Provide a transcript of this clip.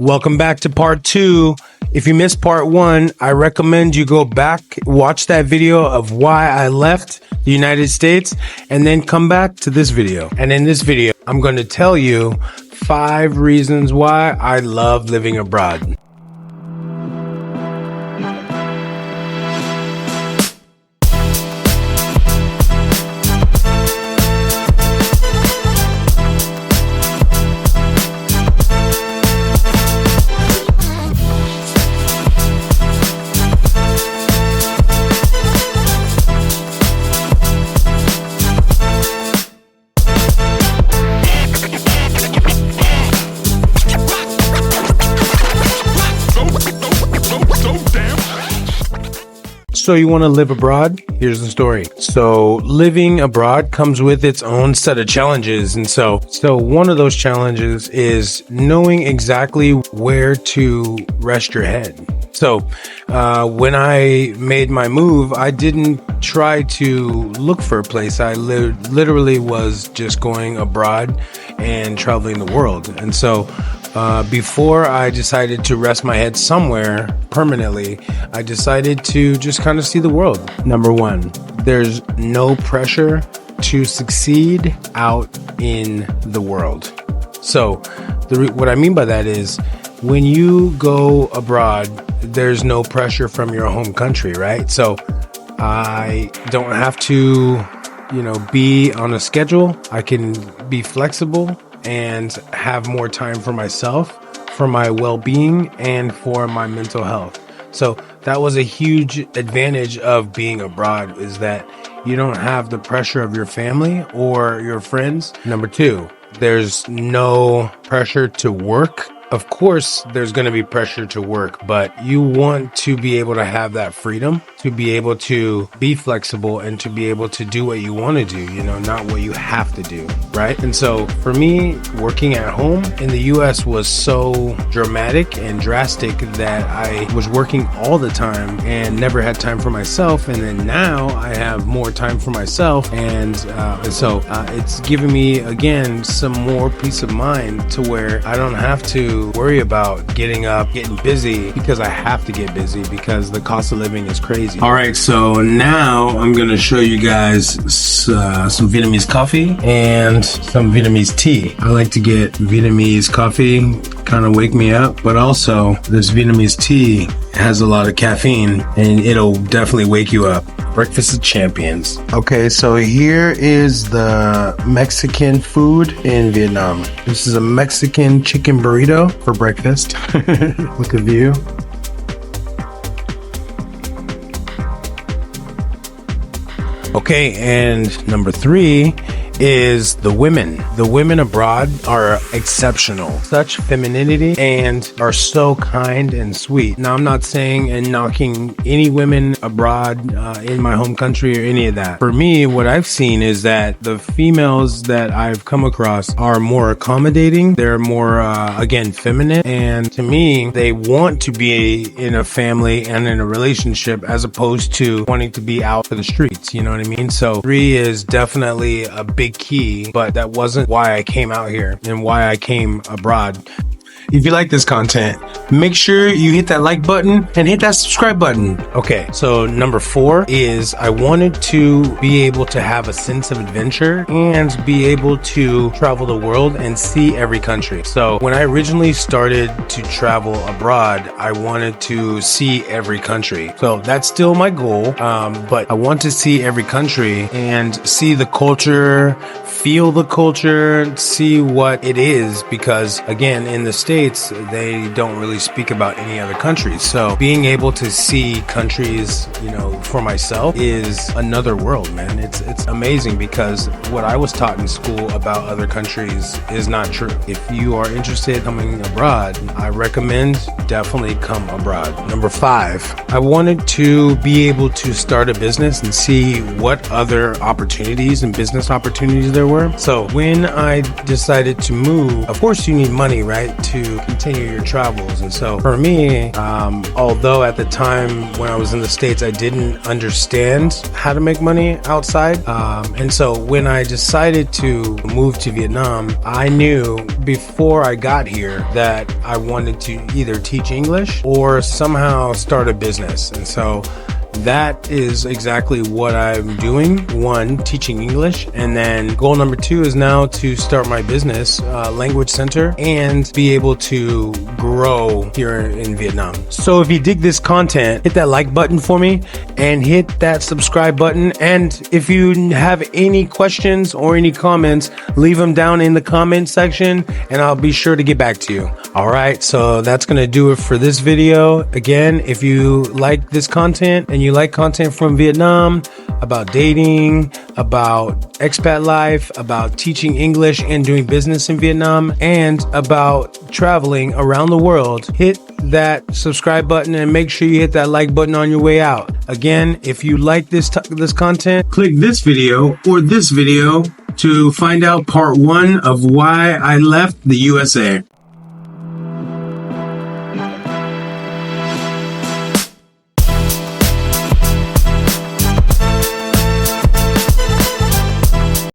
Welcome back to part 2. If you missed part 1, I recommend you go back, watch that video of why I left the United States, and then come back to this video. And in this video, I'm going to tell you 5 reasons why I love living abroad. So you want to live abroad? Here's the story. So living abroad comes with its own set of challenges. And so one of those challenges is knowing exactly where to rest your head. So when I made my move, I didn't try to look for a place. I literally was just going abroad and traveling the world. And so before I decided to rest my head somewhere permanently, I decided to just kind of see the world. Number 1, there's no pressure to succeed out in the world. So what I mean by that is when you go abroad, there's no pressure from your home country, right? So I don't have to, be on a schedule. I can be flexible and have more time for myself, for my well-being, and for my mental health. So that was a huge advantage of being abroad, is that you don't have the pressure of your family or your friends. Number 2, there's no pressure to work. Of course, there's going to be pressure to work, but you want to be able to have that freedom, to be able to be flexible and to be able to do what you want to do, not what you have to do, right? And so for me, working at home in the US was so dramatic and drastic that I was working all the time and never had time for myself. And then now I have more time for myself. And so it's given me, again, some more peace of mind to where I don't have to worry about getting up, getting busy, because I have to get busy because the cost of living is crazy. All right, so now I'm going to show you guys some Vietnamese coffee and some Vietnamese tea. I like to get Vietnamese coffee, kind of wake me up, but also this Vietnamese tea has a lot of caffeine and it'll definitely wake you up. Breakfast of champions. Okay, so here is the Mexican food in Vietnam. This is a Mexican chicken burrito for breakfast. Look at you. Okay, and number 3 is the women. The women abroad are exceptional. Such femininity and are so kind and sweet. Now, I'm not saying and knocking any women abroad in my home country or any of that. For me, what I've seen is that the females that I've come across are more accommodating. They're more, again, feminine. And to me, they want to be in a family and in a relationship as opposed to wanting to be out for the streets. You know what I mean? So 3 is definitely a big key, but that wasn't why I came out here and why I came abroad. If you like this content, make sure you hit that like button and hit that subscribe button. Okay, so number 4 is I wanted to be able to have a sense of adventure and be able to travel the world and see every country. So when I originally started to travel abroad, I wanted to see every country. So that's still my goal, but I want to see every country and see the culture, feel the culture, see what it is, because again, in the States, they don't really speak about any other countries. So being able to see countries, for myself is another world, man. It's amazing because what I was taught in school about other countries is not true. If you are interested in coming abroad, I recommend definitely come abroad. Number 5, I wanted to be able to start a business and see what other opportunities and business opportunities there were. So when I decided to move, of course you need money, right, to continue your travels And so for me, although at the time when I was in the States, I didn't understand how to make money outside. And so when I decided to move to Vietnam, I knew before I got here that I wanted to either teach English or somehow start a business. And so that is exactly what I'm doing. One, teaching English. And then goal number 2 is now to start my business, language center, and be able to grow here in Vietnam. So if you dig this content, hit that like button for me and hit that subscribe button. And if you have any questions or any comments, leave them down in the comment section and I'll be sure to get back to you. All right. So that's going to do it for this video. Again, if you like this content and you like content from Vietnam about dating, about expat life, about teaching English and doing business in Vietnam, and about traveling around the world, hit that subscribe button and make sure you hit that like button on your way out. Again, if you like this content, click this video or this video to find out part 1 of why I left the USA.